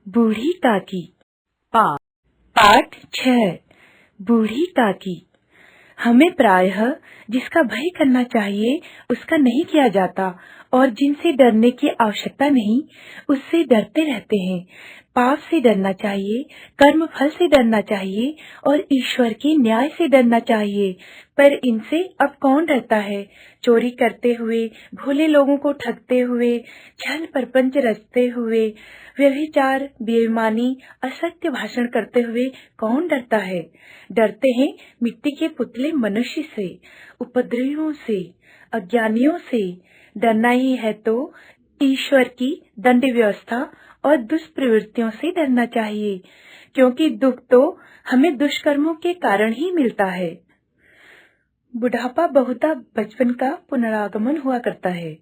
बूढ़ी काकी। पाठ 6। बूढ़ी काकी। हमें प्रायः जिसका भय करना चाहिए उसका नहीं किया जाता और जिनसे डरने की आवश्यकता नहीं उससे डरते रहते हैं। पाप से डरना चाहिए, कर्म फल से डरना चाहिए और ईश्वर के न्याय से डरना चाहिए। पर इनसे अब कौन डरता है? चोरी करते हुए, भोले लोगों को ठगते हुए, छल प्रपंच रचते हुए, व्यभिचार, बेईमानी, असत्य भाषण करते हुए कौन डरता है? डरते हैं मिट्टी के पुतले मनुष्य से, उपद्रवियों से, अज्ञानियों से। डरना ही है तो ईश्वर की दंड व्यवस्था और दुष्प्रवृत्तियों से डरना चाहिए, क्योंकि दुख तो हमें दुष्कर्मों के कारण ही मिलता है। बुढ़ापा बहुधा बचपन का पुनरागमन हुआ करता है।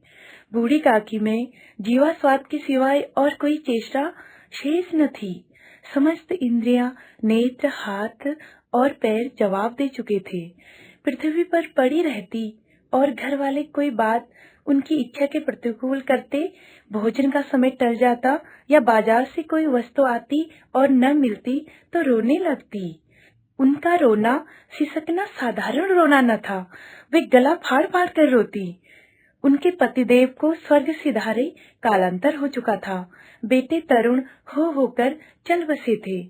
बूढ़ी काकी में जीवा स्वाद के सिवाय और कोई चेष्टा शेष न थी। समस्त इंद्रियां, नेत्र, हाथ और पैर जवाब दे चुके थे। पृथ्वी पर पड़ी रहती और घर वाले कोई बात उनकी इच्छा के प्रतिकूल करते, भोजन का समय टल जाता या बाजार से कोई वस्तु आती और न मिलती तो रोने लगती। उनका रोना सिसकना साधारण रोना न था, वे गला फाड़ फाड़ कर रोती। उनके पतिदेव को स्वर्ग सिधारे कालांतर हो चुका था। बेटे तरुण हो होकर चल बसे थे।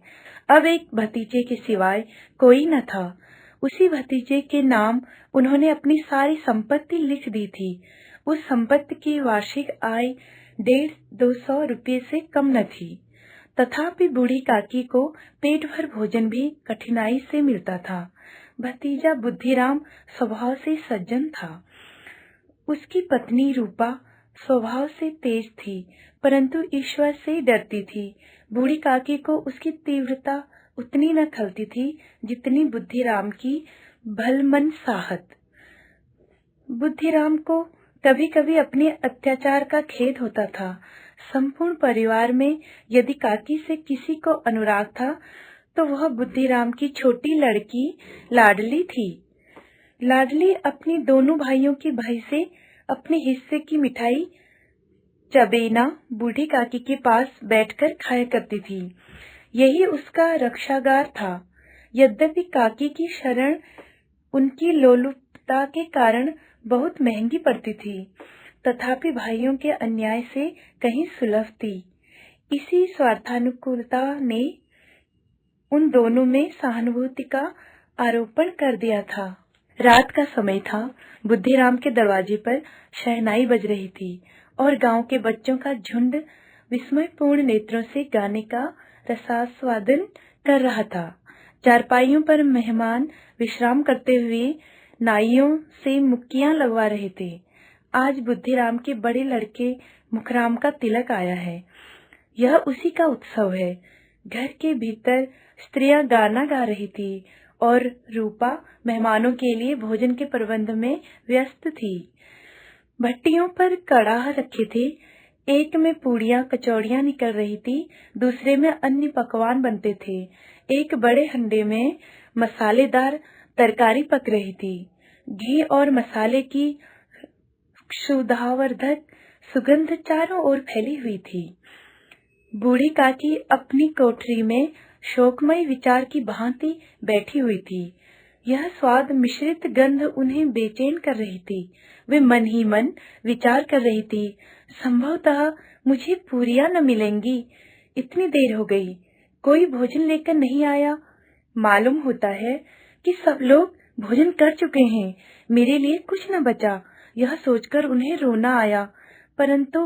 अब एक भतीजे के सिवाय कोई न था। उसी भतीजे के नाम उन्होंने अपनी सारी संपत्ति लिख दी थी। उस संपत्ति की वार्षिक आय 150-200 रुपये से कम न थी। तथापि बूढ़ी काकी को पेट भर भोजन भी कठिनाई से मिलता था। भतीजा बुद्धिराम स्वभाव से सज्जन था। उसकी पत्नी रूपा स्वभाव से तेज थी, परंतु ईश्वर से डरती थी। बूढ़ी काकी को उसकी तीव्रता उतनी न खलती थी जितनी बुद्धिराम की भलमन साहत। बुद्धिराम को कभी कभी अपने अत्याचार का खेद होता था। संपूर्ण परिवार में यदि काकी से किसी को अनुराग था तो वह बुद्धिराम की छोटी लड़की लाडली थी। लाडली अपनी दोनों भाइयों के भय से अपने हिस्से की मिठाई चबेना बूढ़ी काकी के पास बैठकर खाया करती थी। यही उसका रक्षागार था। यद्यपि काकी की शरण उनकी लोलुपता के कारण बहुत महंगी पड़ती थी, तथापि भाइयों के अन्याय से कहीं सुलभ थी। इसी स्वार्थानुकूलता ने उन दोनों में सहानुभूति का आरोपण कर दिया था। रात का समय था। बुद्धिराम के दरवाजे पर शहनाई बज रही थी और गांव के बच्चों का झुंड विस्मयपूर्ण नेत्रों से गाने का रसास्वादन कर रहा था। चारपाइयों पर मेहमान विश्राम करते हुए नाइयों से मुक्कियां लगवा रहे थे। आज बुद्धिराम के बड़े लड़के मुखराम का तिलक आया है। यह उसी का उत्सव है। घर के भीतर स्त्रियां गाना गा रही थी और रूपा मेहमानों के लिए भोजन के प्रबंध में व्यस्त थी। भट्टियों पर कड़ाह रखे थे। एक में पूड़ियां कचौड़ियां निकल रही थी, दूसरे में अन्य पकवान बनते थे। एक बड़े हंडे में मसालेदार तरकारी पक रही थी। घी और मसाले की क्षुधावर्धक सुगंध चारों ओर फैली हुई थी। बूढ़ी काकी अपनी कोठरी में शोकमय विचार की भांति बैठी हुई थी। यह स्वाद मिश्रित गंध उन्हें बेचैन कर रही थी। वे मन ही मन विचार कर रही थी, संभवतः मुझे पूरियां न मिलेंगी। इतनी देर हो गई, कोई भोजन लेकर नहीं आया। मालूम होता है कि सब लोग भोजन कर चुके हैं, मेरे लिए कुछ न बचा। यह सोचकर उन्हें रोना आया, परंतु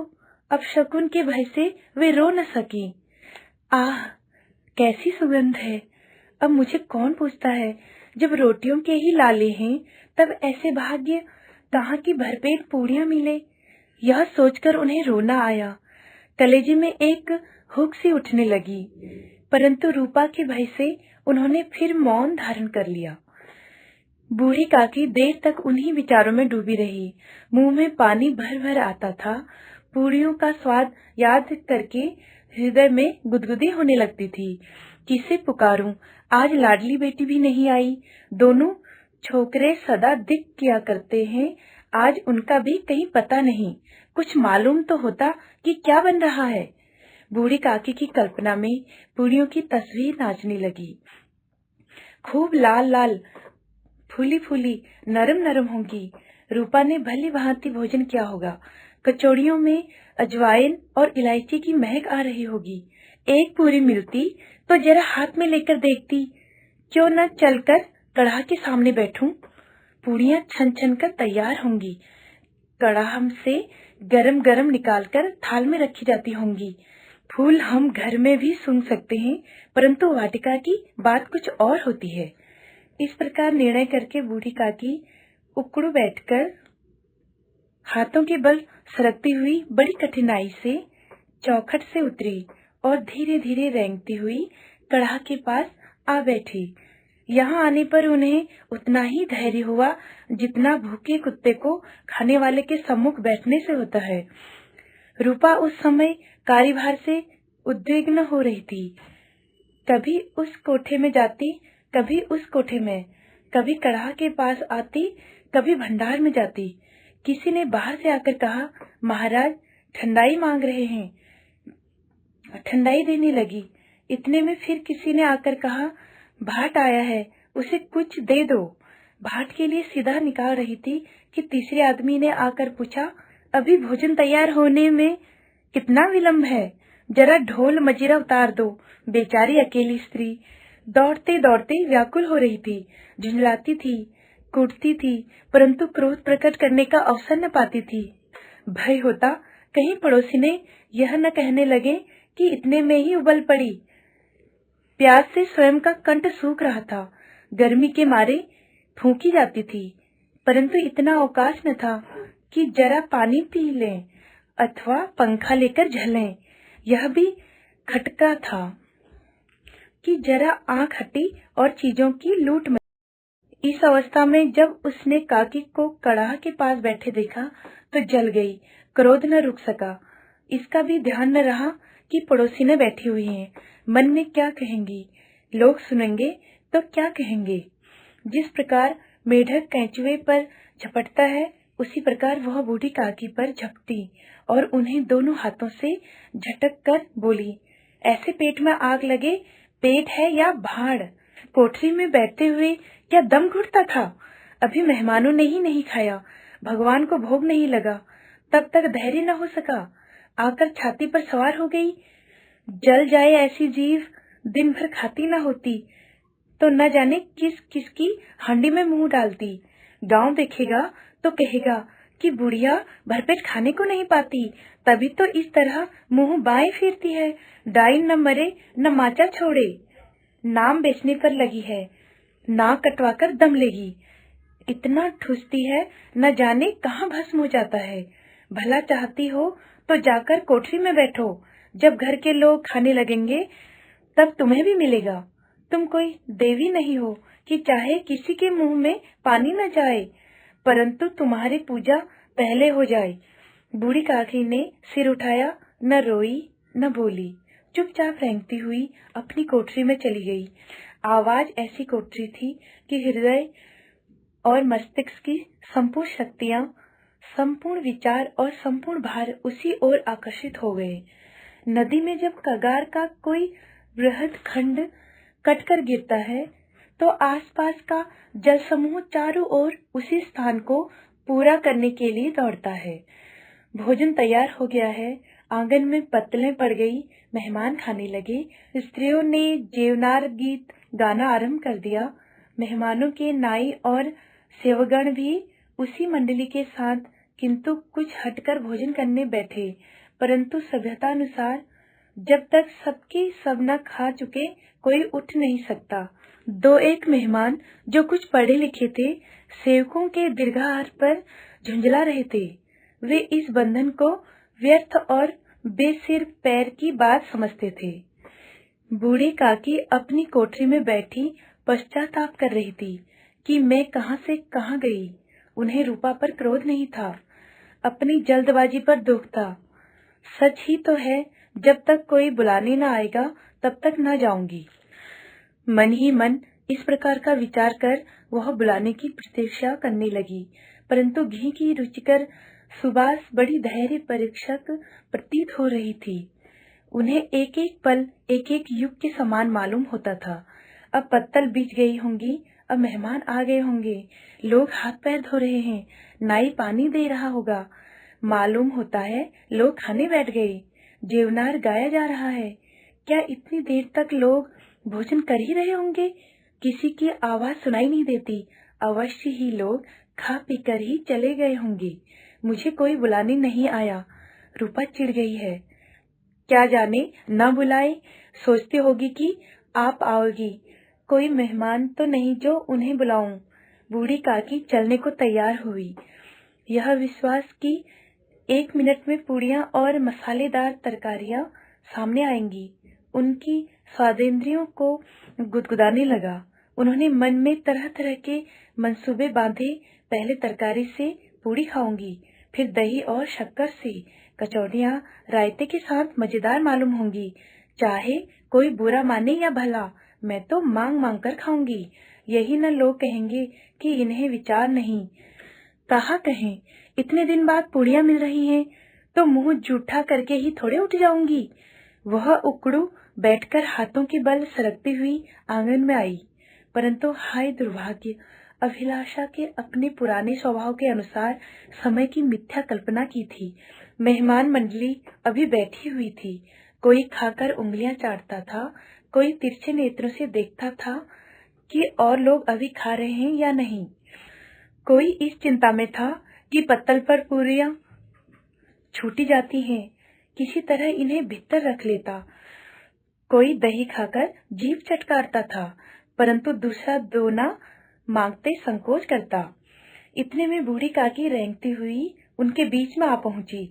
अपशकुन के भय से वे रो न सकी। आह, कैसी सुगंध है! अब मुझे कौन पूछता है, जब रोटियों के ही लाले हैं तब ऐसे भाग्य कहाँ की भरपेट पूड़ियां मिले। यह सोचकर उन्हें रोना आया। कलेजे में एक हुक सी उठने लगी, परंतु रूपा के भय से उन्होंने फिर मौन धारण कर लिया। बूढ़ी काकी देर तक उन्हीं विचारों में डूबी रही। मुंह में पानी भर भर आता था। पूड़ियों का स्वाद याद करके हृदय में गुदगुदी होने लगती थी। किसे पुकारूं? आज लाडली बेटी भी नहीं आई। दोनों छोकरे सदा दिक किया करते हैं, आज उनका भी कहीं पता नहीं। कुछ मालूम तो होता कि क्या बन रहा है। बूढ़ी काकी की कल्पना में पूरियों की तस्वीर नाचने लगी। खूब लाल लाल, फूली फूली, नरम नरम होंगी। रूपा ने भली भांति भोजन किया होगा। कचौड़ियों में अजवाइन और इलायची की महक आ रही होगी। एक पूरी मिलती तो जरा हाथ में लेकर देखती। क्यों न चलकर कढ़ा के सामने बैठूं। पूरियां छन छन कर तैयार होंगी। कढ़ा से गरम गरम निकालकर थाल में रखी जाती होंगी। फूल हम घर में भी सूंघ सकते हैं, परंतु वाटिका की बात कुछ और होती है। इस प्रकार निर्णय करके बूढ़ी काकी उकड़ू बैठकर हाथों के बल सरकती हुई बड़ी कठिनाई से चौखट से उतरी और धीरे धीरे रेंगती हुई कढ़ा के पास आ बैठी। यहाँ आने पर उन्हें उतना ही धैर्य हुआ जितना भूखे कुत्ते को खाने वाले के सम्मुख बैठने से होता है। रूपा उस समय कार्यभार से उद्विग्न हो रही थी। कभी उस कोठे में जाती, कभी उस कोठे में, कभी कढ़ा के पास आती, कभी भंडार में जाती। किसी ने बाहर से आकर कहा, महाराज ठंडाई मांग रहे हैं। ठंडाई देने लगी। इतने में फिर किसी ने आकर कहा, भाट आया है, उसे कुछ दे दो। भाट के लिए सीधा निकाल रही थी कि तीसरे आदमी ने आकर पूछा, अभी भोजन तैयार होने में कितना विलंब है? जरा ढोल मजीरा उतार दो। बेचारी अकेली स्त्री दौड़ते दौड़ते व्याकुल हो रही थी, झुंझलाती थी, कूटती थी, परंतु क्रोध प्रकट करने का अवसर न पाती थी। भय होता कहीं पड़ोसी ने यह न कहने लगे कि इतने में ही उबल पड़ी। प्यास से स्वयं का कंठ सूख रहा था। गर्मी के मारे फूंकी जाती थी, परंतु इतना अवकाश न था कि जरा पानी पी लें अथवा पंखा लेकर झलें। यह भी खटका था कि जरा आंख हटी और चीजों की लूट मची। इस अवस्था में जब उसने काकी को कड़ाह के पास बैठे देखा तो जल गई। क्रोध न रुक सका। इसका भी ध्यान न रहा कि पड़ोसी न बैठी हुई हैं। मन में क्या कहेंगी, लोग सुनेंगे तो क्या कहेंगे। जिस प्रकार मेढक कैंचुए पर झपटता है, उसी प्रकार वह बूढ़ी काकी पर झपटी और उन्हें दोनों हाथों से झटक कर बोली, ऐसे पेट में आग लगे, पेट है या भाड़? कोठरी में बैठते हुए क्या दम घुटता था? अभी मेहमानों ने ही नहीं खाया, भगवान को भोग नहीं लगा, तब तक धैर्य न हो सका, आकर छाती पर सवार हो गई। जल जाए ऐसी जीव दिन भर खाती न होती तो न जाने किस किस की हांडी में मुंह डालती। गांव देखेगा तो कहेगा कि बुढ़िया भरपेट खाने को नहीं पाती, तभी तो इस तरह मुंह बाएं फिरती है। डाइन न मरे न माचा छोड़े, नाम बेचने पर लगी है, नाक कटवाकर दम लेगी। इतना ठूसती है न जाने कहाँ भस्म हो जाता है। भला चाहती हो तो जाकर कोठरी में बैठो, जब घर के लोग खाने लगेंगे तब तुम्हें भी मिलेगा। तुम कोई देवी नहीं हो कि चाहे किसी के मुंह में पानी न जाए, परंतु तुम्हारी पूजा पहले हो जाए। बूढ़ी काकी ने सिर उठाया, न रोई न बोली, चुपचाप रेंगती हुई अपनी कोठरी में चली गई। आवाज ऐसी कोठरी थी कि हृदय और मस्तिष्क की संपूर्ण शक्तियां, संपूर्ण विचार और संपूर्ण भार उसी ओर आकर्षित हो गए। नदी में जब कगार का कोई बृहद खंड कटकर गिरता है तो आसपास का जल समूह चारों ओर उसी स्थान को पूरा करने के लिए दौड़ता है। भोजन तैयार हो गया है, आंगन में पत्तलें पड़ गई, मेहमान खाने लगे। स्त्रियों ने जेवनार गीत गाना आरंभ कर दिया। मेहमानों के नाई और सेवगण भी उसी मंडली के साथ किंतु कुछ हटकर भोजन करने बैठे, परंतु सभ्यतानुसार जब तक सबके सब न खा चुके कोई उठ नहीं सकता। दो एक मेहमान जो कुछ पढ़े लिखे थे, सेवकों के दीर्घाहार पर झुंझला रहे थे। वे इस बंधन को व्यर्थ और बेसिर पैर की बात समझते थे। बूढ़ी काकी अपनी कोठरी में बैठी पश्चाताप कर रही थी कि मैं कहां से कहां गई। उन्हें रूपा पर क्रोध नहीं था, अपनी जल्दबाजी पर दुख था। सच ही तो है, जब तक कोई बुलाने न आएगा तब तक न जाऊंगी। मन ही मन इस प्रकार का विचार कर वह बुलाने की प्रतीक्षा करने लगी, परंतु घी की रुचिकर सुबास बड़ी धैर्य परीक्षक प्रतीत हो रही थी। उन्हें एक एक पल एक एक युग के समान मालूम होता था। अब पत्तल बीत गई होंगी, अब मेहमान आ गए होंगे, लोग हाथ पैर धो रहे हैं, नाई पानी दे रहा होगा, मालूम होता है लोग खाने बैठ गए, जेवनार गाया जा रहा है। क्या इतनी देर तक लोग भोजन कर ही रहे होंगे? किसी की आवाज सुनाई नहीं देती। अवश्य ही लोग खा पीकर ही चले गए होंगे। मुझे कोई बुलाने नहीं आया। रूपा चिढ़ गई है। क्या जाने न बुलाए, सोचती होगी कि आप आओगी, कोई मेहमान तो नहीं जो उन्हें बुलाऊं। बूढ़ी काकी चलने को तैयार हुई, यह विश्वास कि 1 मिनट में पूड़ियां और मसालेदार तरकारियां सामने आएंगी। उनकी स्वादेंद्रियों को गुदगुदाने लगा। उन्होंने मन में तरह तरह के मंसूबे बांधे। पहले तरकारी से पूड़ी खाऊंगी, फिर दही और शक्कर से। कचौड़ियां रायते के साथ मजेदार मालूम होंगी। चाहे कोई बुरा माने या भला, मैं तो मांग मांग कर खाऊंगी। यही न लोग कहेंगे कि इन्हें विचार नहीं। कहा कहें, इतने दिन बाद पूड़ियां मिल रही हैं, तो मुंह जूठा करके ही थोड़े उठ जाऊंगी। वह उकड़ू बैठकर हाथों के बल सरकती हुई आंगन में आई, परंतु हाय दुर्भाग्य, अभिलाषा के अपने पुराने स्वभाव के अनुसार समय की मिथ्या कल्पना की थी। मेहमान मंडली अभी बैठी हुई थी। कोई खाकर उंगलियां चाटता था, कोई तिरछे नेत्रों से देखता था कि और लोग अभी खा रहे हैं या नहीं। कोई इस चिंता में था कि पत्तल पर पूरियां छूटी जाती हैं, किसी तरह इन्हें भीतर रख लेता। कोई दही खाकर जीभ चटकारता था, परंतु दूसरा दोना मांगते संकोच करता। इतने में बूढ़ी काकी रेंगती हुई उनके बीच में आ पहुंची।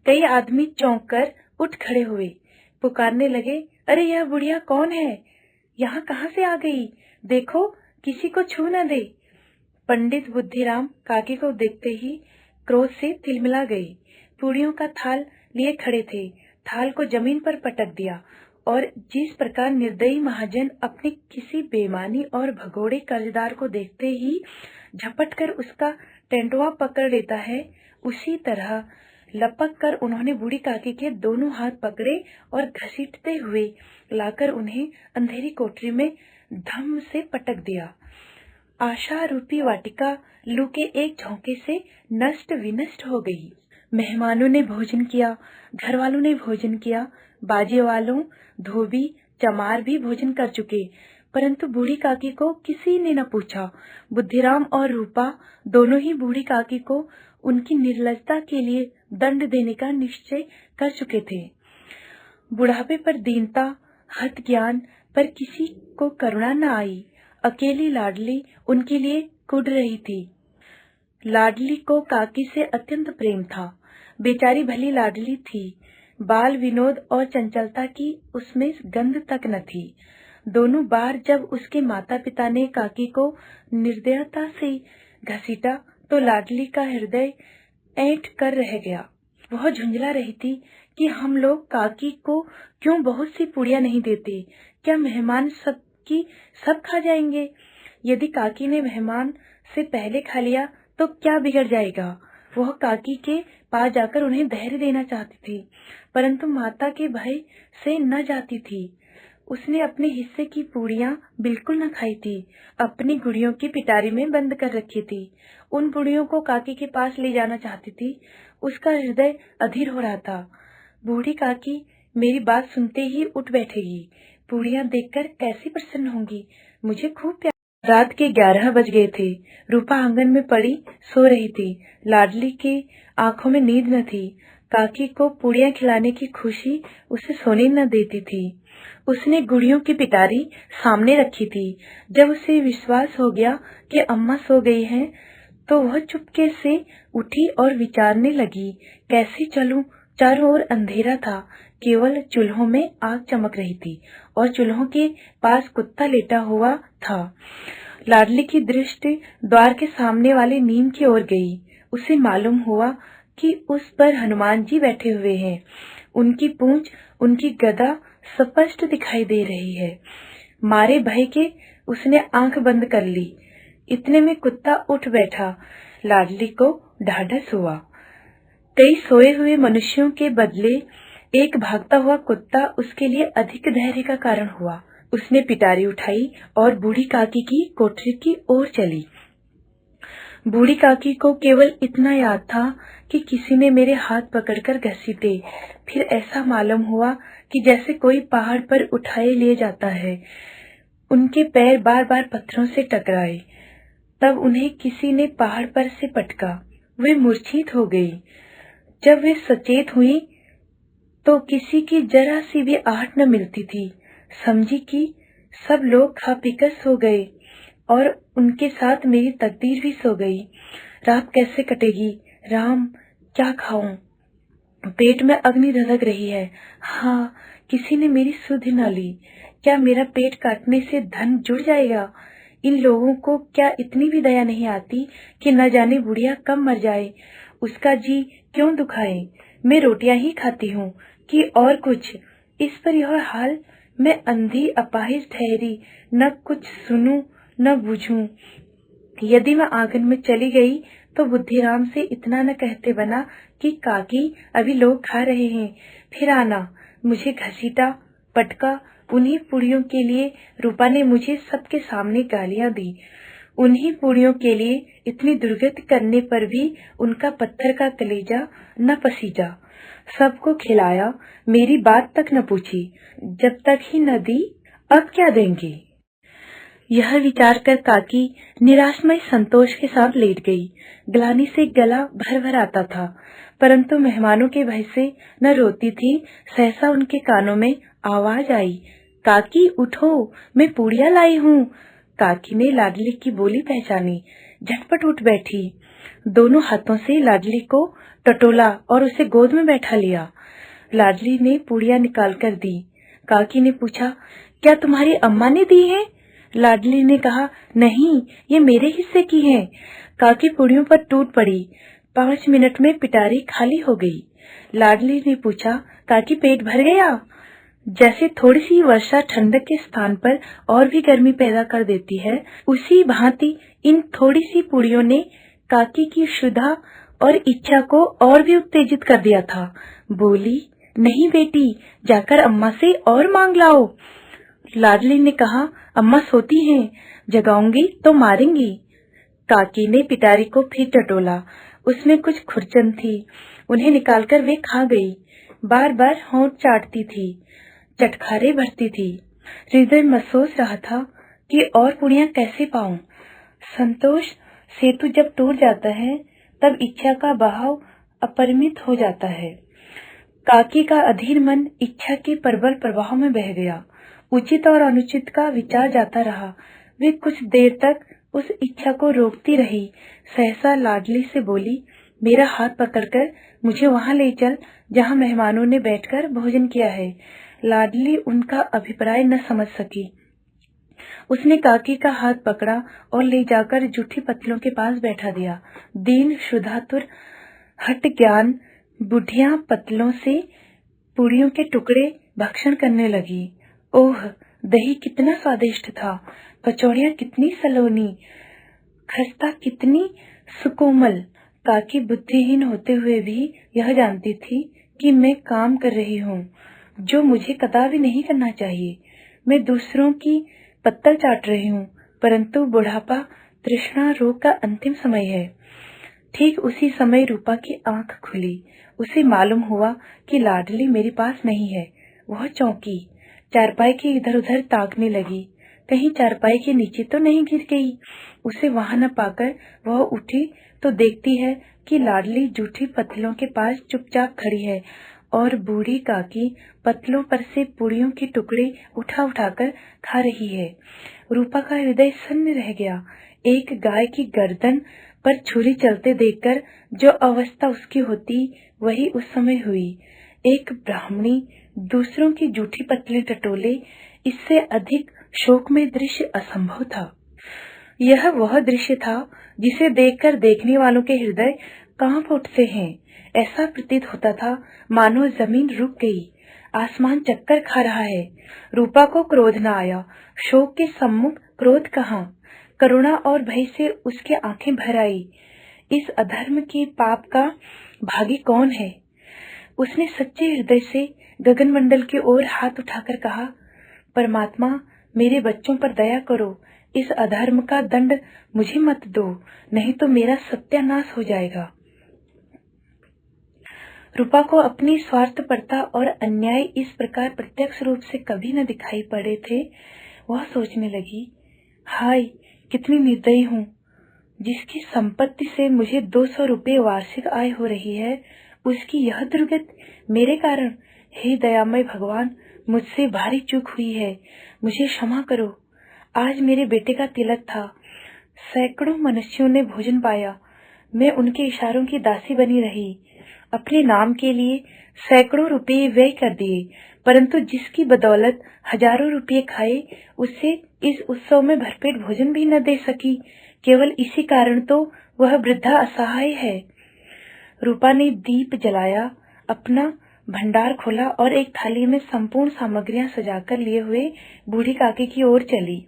कई आदमी चौंक कर उठ खड़े हुए, पुकारने लगे, अरे यह बुढ़िया कौन है? यहाँ कहाँ से आ गई? देखो किसी को छू न दे। पंडित बुद्धिराम काकी को देखते ही क्रोध से तिलमिला गए। पूड़ियों का थाल लिए खड़े थे, थाल को जमीन पर पटक दिया और जिस प्रकार निर्दयी महाजन अपने किसी बेईमानी और भगोड़े कर्जदार को देखते ही झपट कर उसका टेंटुआ पकड़ लेता है, उसी तरह लपक कर उन्होंने बूढ़ी काकी के दोनों हाथ पकड़े और घसीटते हुए लाकर उन्हें अंधेरी कोठरी में धम से पटक दिया। आशा रूपी वाटिका लू के एक झोंके से नष्ट विनष्ट हो गई। मेहमानों ने भोजन किया, घर वालों ने भोजन किया, बाजे वालों, धोबी, चमार भी भोजन कर चुके, परंतु बूढ़ी काकी को किसी ने न पूछा। बुद्धिराम और रूपा दोनों ही बूढ़ी काकी को उनकी निर्लजता के लिए दंड देने का निश्चय कर चुके थे। बुढ़ापे पर दीनता, हत ज्ञान पर किसी को करुणा न आई। अकेली लाडली उनके लिए कुढ़ रही थी। लाडली को काकी से अत्यंत प्रेम था। बेचारी भली लाडली थी, बाल विनोद और चंचलता की उसमें गंध तक न थी। दोनों बार जब उसके माता पिता ने काकी को निर्दयता से घसीटा तो लाडली का हृदय ऐंठ कर रह गया। वह झुंझला रही थी कि हम लोग काकी को क्यों बहुत सी पूड़ियां नहीं देते। क्या मेहमान सब की सब खा जाएंगे? यदि काकी ने मेहमान से पहले खा लिया तो क्या बिगड़ जाएगा? वह काकी के पास जाकर उन्हें धैर्य देना चाहती थी, परंतु माता के भय से न जाती थी। उसने अपने हिस्से की पूड़ियां बिल्कुल न खाई थी, अपनी गुड़ियों की पिटारी में बंद कर रखी थी। उन बुढ़ियों को काकी के पास ले जाना चाहती थी। उसका हृदय अधीर हो रहा था। बूढ़ी काकी मेरी बात सुनते ही उठ बैठेगी, पूड़ियां देखकर कैसी प्रसन्न होंगी, मुझे खूब प्यार। रात के 11 बज गए थे। रूपा आंगन में पड़ी सो रही थी। लाडली के आंखों में नींद न थी। काकी को पूड़ियां खिलाने की खुशी उसे सोने न देती थी। उसने गुड़ियों की पिटारी सामने रखी थी। जब उसे विश्वास हो गया कि अम्मा सो गई हैं, तो वह चुपके से उठी और विचारने लगी, कैसे चलूं? चारों ओर अंधेरा था, केवल चूल्हों में आग चमक रही थी और चूल्हों के पास कुत्ता लेटा हुआ था। लाडली की दृष्टि द्वार के सामने वाले नीम की ओर गई। उसे मालूम हुआ कि उस पर हनुमान जी बैठे हुए हैं। उनकी पूंछ, उनकी गदा स्पष्ट दिखाई दे रही है। मारे भय के उसने आंख बंद कर ली। इतने में कुत्ता उठ बैठा। लाडली को ढाढ़स हुआ। कई सोए हुए मनुष्यों के बदले एक भागता हुआ कुत्ता उसके लिए अधिक धैर्य का कारण हुआ। उसने पिटारी उठाई और बूढ़ी काकी की कोठरी की ओर चली। बूढ़ी काकी को केवल इतना याद था कि किसी ने मेरे हाथ पकड़कर घसीटे। फिर ऐसा मालूम हुआ कि जैसे कोई पहाड़ पर उठाए ले जाता है। उनके पैर बार बार पत्थरों से टकराए। तब उन्हें किसी ने पहाड़ पर से पटका। वे मूर्छित हो गई। जब वे सचेत हुई तो किसी की जरा सी भी आहट न मिलती थी। समझी कि सब लोग खा पीकर सो गए और उनके साथ मेरी तकदीर भी सो गई। रात कैसे कटेगी? राम, क्या खाऊं? पेट में अग्नि धधक रही है। हाँ, किसी ने मेरी सुधि न ली। क्या मेरा पेट काटने से धन जुड़ जाएगा? इन लोगों को क्या इतनी भी दया नहीं आती कि न जाने बुढ़िया कब मर जाए, उसका जी क्यों दुखाए। मैं रोटियां ही खाती हूँ कि और कुछ। इस पर यह हाल, मैं अंधी अपाहिज ठहरी, न कुछ सुनूं न बूझूं। यदि मैं आंगन में चली गई तो बुद्धिराम से इतना न कहते बना कि काकी, अभी लोग खा रहे हैं, फिर आना। मुझे घसीटा, पटका। उन्हीं पुड़ियों के लिए रूपा ने मुझे सबके सामने गालियां दी। उन्हीं पुड़ियों के लिए इतनी दुर्गति करने पर भी उनका पत्थर का कलेजा न पसीजा। सबको खिलाया, मेरी बात तक न पूछी। जब तक ही न दी, अब क्या देंगी? यह विचार कर काकी निराशमय संतोष के साथ लेट गई। ग्लानि से गला भर भर आता था, परंतु मेहमानों के भय से न रोती थी। सहसा उनके कानों में आवाज आई, काकी उठो, मैं पूड़ियां लाई हूँ। काकी ने लाडली की बोली पहचानी, झटपट उठ बैठी। दोनों हाथों से लाडली को टटोला और उसे गोद में बैठा लिया। लाडली ने पूड़ियां निकाल कर दी। काकी ने पूछा, क्या तुम्हारी अम्मा ने दी है? लाडली ने कहा, नहीं, ये मेरे हिस्से की है। काकी पूड़ियों पर टूट पड़ी। 5 मिनट में पिटारी खाली हो गई। लाडली ने पूछा, काकी पेट भर गया? जैसे थोड़ी सी वर्षा ठंडक के स्थान पर और भी गर्मी पैदा कर देती है, उसी भांति इन थोड़ी सी पूड़ियों ने काकी की क्षुधा और इच्छा को और भी उत्तेजित कर दिया था। बोली, नहीं बेटी, जाकर अम्मा से और मांग लाओ। लाडली ने कहा, अम्मा सोती हैं, जगाऊंगी तो मारेंगी। काकी ने पिटारी को फिर टटोला। उसमें कुछ खुरचन थी, उन्हें निकालकर वे खा गई। बार बार होंठ चाटती थी, चटखारे भरती थी। हृदय महसूस रहा था कि और पुड़ियां कैसे पाऊं। संतोष सेतु जब टूट जाता है तब इच्छा का बहाव अपरिमित हो जाता है। काकी का अधीर मन इच्छा के प्रबल प्रवाह में बह गया। उचित और अनुचित का विचार जाता रहा। वे कुछ देर तक उस इच्छा को रोकती रही। सहसा लाडली से बोली, मेरा हाथ पकड़कर मुझे वहां ले चल जहां मेहमानों ने बैठकर भोजन किया है। लाडली उनका अभिप्राय न समझ सकी। उसने काकी का हाथ पकड़ा और ले जाकर जूठी पत्तलों के पास बैठा दिया। दीन क्षुधातुर हठ ज्ञान बुढ़िया पत्तलों से पूड़ियों के टुकड़े भक्षण करने लगी। ओह, दही कितना स्वादिष्ट था, कचौड़ियां कितनी सलोनी, खस्ता कितनी सुकोमल। काकी बुद्धिहीन होते हुए भी यह जानती थी कि मैं काम कर रही हूँ जो मुझे कदापि नहीं करना चाहिए। मैं दूसरों की पत्तल चाट रही हूँ, परंतु बुढ़ापा तृष्णा रोग का अंतिम समय है। ठीक उसी समय रूपा की आंख खुली। उसे मालूम हुआ कि लाडली मेरे पास नहीं है। वह चौंकी, चारपाई के इधर उधर ताकने लगी। कहीं चारपाई के नीचे तो नहीं गिर गई। उसे वहां न पाकर वह उठी तो देखती है कि लाडली जूठी पत्तलों के पास चुपचाप खड़ी है और बूढ़ी काकी पत्तलों पर से पूड़ियों के टुकड़े उठा उठाकर खा रही है। रूपा का हृदय सन्न रह गया। एक गाय की गर्दन पर छुरी चलते देखकर जो अवस्था उसकी होती, वही उस समय हुई। एक ब्राह्मणी दूसरों की जूठी पत्तलें टटोले, इससे अधिक शोकमय दृश्य असंभव था। यह वह दृश्य था जिसे देखकर देखने वालों के हृदय कांप उठते हैं। ऐसा प्रतीत होता था मानो जमीन रुक गई, आसमान चक्कर खा रहा है। रूपा को क्रोध न आया। शोक के सम्मुख क्रोध कहाँ? करुणा और भय से उसकी आंखें भर आई। इस अधर्म के पाप का भागी कौन है? उसने सच्चे हृदय से गगनमंडल की ओर हाथ उठाकर कहा, परमात्मा, मेरे बच्चों पर दया करो, इस अधर्म का दंड मुझे मत दो, नहीं तो मेरा सत्यानाश हो जाएगा। रूपा को अपनी स्वार्थपरता और अन्याय इस प्रकार प्रत्यक्ष रूप से कभी न दिखाई पड़े थे। वह सोचने लगी, हाय, कितनी निर्दयी हूँ। जिसकी संपत्ति से मुझे 200 रुपये वार्षिक आय हो रही है, उसकी यह दुर्गति मेरे कारण। हे दयामय भगवान, मुझसे भारी चूक हुई है, मुझे क्षमा करो। आज मेरे बेटे का तिलक था, सैकड़ों मनुष्यों ने भोजन पाया, मैं उनके इशारों की दासी बनी रही, अपने नाम के लिए सैकड़ों रुपये व्यय कर दिए, परंतु जिसकी बदौलत हजारों रुपये खाए, उससे इस उत्सव में भरपेट भोजन भी न दे सकी। केवल इसी कारण तो वह वृद्धा असहाय है। रूपा ने दीप जलाया, अपना भंडार खोला और एक थाली में संपूर्ण सामग्रियां सजाकर लिए हुए बूढ़ी काकी की ओर चली।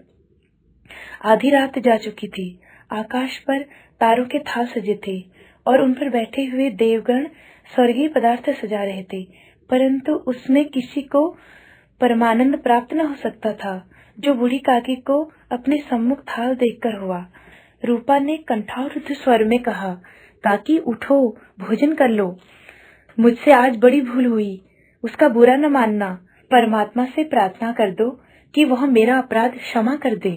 आधी रात जा चुकी थी। आकाश पर तारों के थाल सजे थे और उन पर बैठे हुए देवगण स्वर्गीय पदार्थ सजा रहे थे, परंतु उसमें किसी को परमानंद प्राप्त न हो सकता था जो बूढ़ी काकी को अपने सम्मुख थाल देखकर हुआ। रूपा ने कंठारुद्ध स्वर में कहा, काकी उठो, भोजन कर लो। मुझसे आज बड़ी भूल हुई, उसका बुरा न मानना। परमात्मा से प्रार्थना कर दो कि वह मेरा अपराध क्षमा कर दे।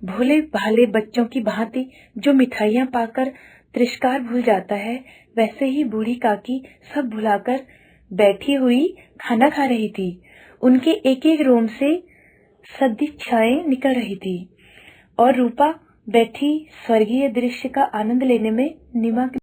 भोले भाले बच्चों की भांति जो मिठाइयां पाकर तिरस्कार भूल जाता है, वैसे ही बूढ़ी काकी सब भुलाकर बैठी हुई खाना खा रही थी। उनके एक एक रोम से सदिच्छाएं निकल रही थी और रूपा बैठी स्वर्गीय दृश्य का आनंद लेने में निमग्न